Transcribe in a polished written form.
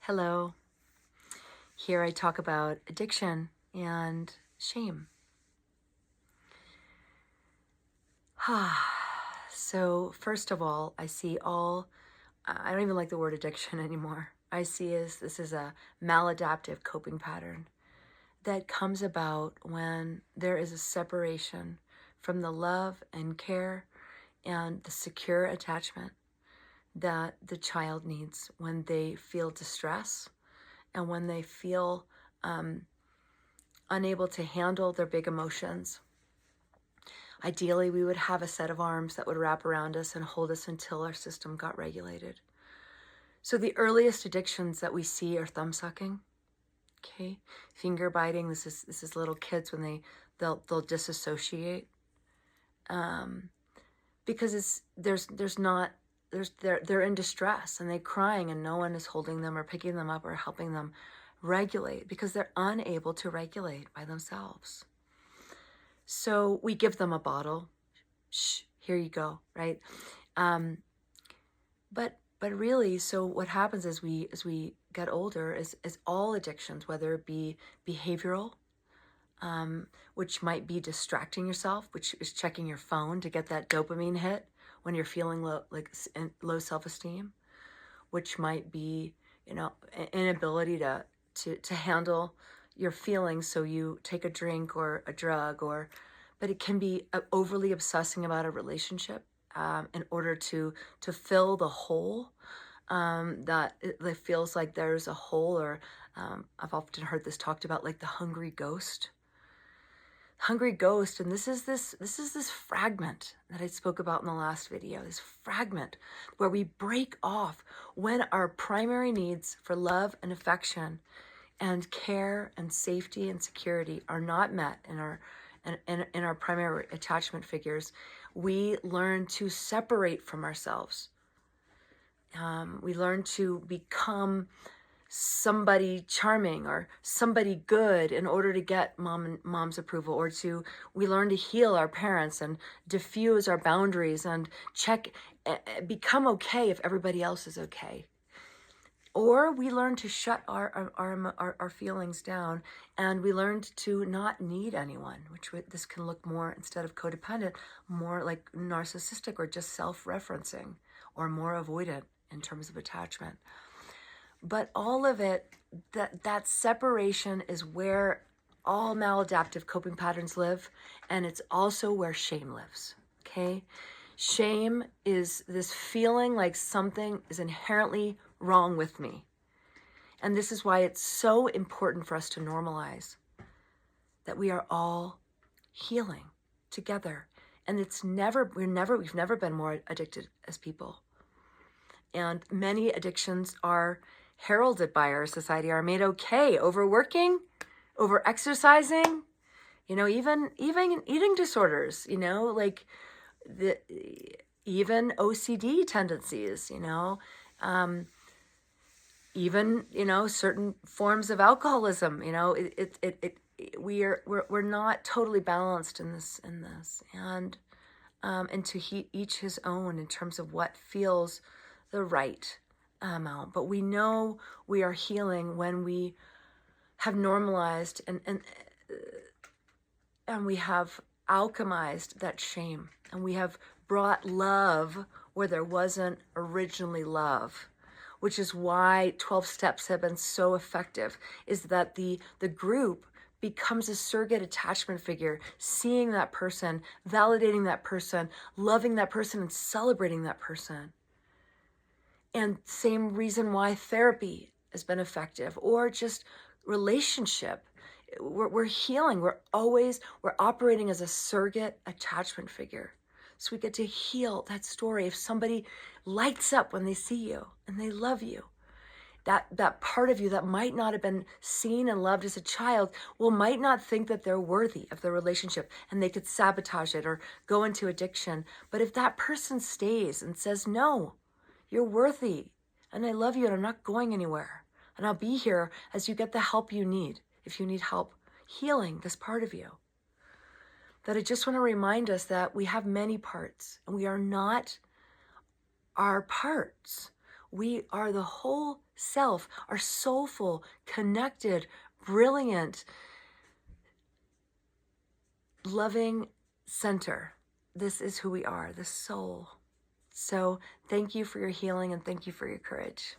Hello. Here I talk about addiction and shame. So, first of all, I don't even like the word addiction anymore. I see this is a maladaptive coping pattern that comes about when there is a separation from the love and care and the secure attachment that the child needs when they feel distress and when they feel unable to handle their big emotions. Ideally, we would have a set of arms that would wrap around us and hold us until our system got regulated. So the earliest addictions that we see are thumb sucking, okay, finger biting. This is little kids when they'll disassociate, because they're in distress and they're crying and no one is holding them or picking them up or helping them regulate because they're unable to regulate by themselves. So we give them a bottle. Shh, here you go, right? But really, so what happens as we get older is all addictions, whether it be behavioral, which might be distracting yourself, which is checking your phone to get that dopamine hit when you're feeling low self-esteem, which might be inability to handle your feelings, so you take a drink or a drug, but it can be overly obsessing about a relationship in order to fill the hole, that it feels like there's a hole, or I've often heard this talked about like the hungry ghost. And this is this fragment that I spoke about in the last video, this fragment where we break off when our primary needs for love and affection and care and safety and security are not met in our primary attachment figures. We learn to separate from ourselves. We learn to become somebody charming or somebody good in order to get mom's approval, or we learn to heal our parents and diffuse our boundaries and become okay if everybody else is okay. Or we learn to shut our feelings down, and we learned to not need anyone, this can look more, instead of codependent, more like narcissistic or just self-referencing, or more avoidant in terms of attachment. But all of it, that separation is where all maladaptive coping patterns live, and it's also where shame lives, okay? Shame is this feeling like something is inherently wrong with me. And this is why it's so important for us to normalize that we are all healing together. And we've never been more addicted as people. And many addictions are heralded by our society, are made okay. Overworking, over exercising, even eating disorders, like even OCD tendencies, even certain forms of alcoholism. We're not totally balanced in this, and to each his own in terms of what feels the right amount. But we know we are healing when we have normalized and we have alchemized that shame, and we have brought love where there wasn't originally love, which is why 12 steps have been so effective, is that the group becomes a surrogate attachment figure, seeing that person, validating that person, loving that person, and celebrating that person. And same reason why therapy has been effective, or just relationship. We're healing. We're operating as a surrogate attachment figure. So we get to heal that story. If somebody lights up when they see you and they love you, that part of you that might not have been seen and loved as a child, might not think that they're worthy of the relationship, and they could sabotage it or go into addiction. But if that person stays and says, no, you're worthy, and I love you, and I'm not going anywhere, and I'll be here as you get the help you need, if you need help healing this part of you. That I just want to remind us that we have many parts, and we are not our parts. We are the whole self, our soulful, connected, brilliant, loving center. This is who we are, the soul. So thank you for your healing and thank you for your courage.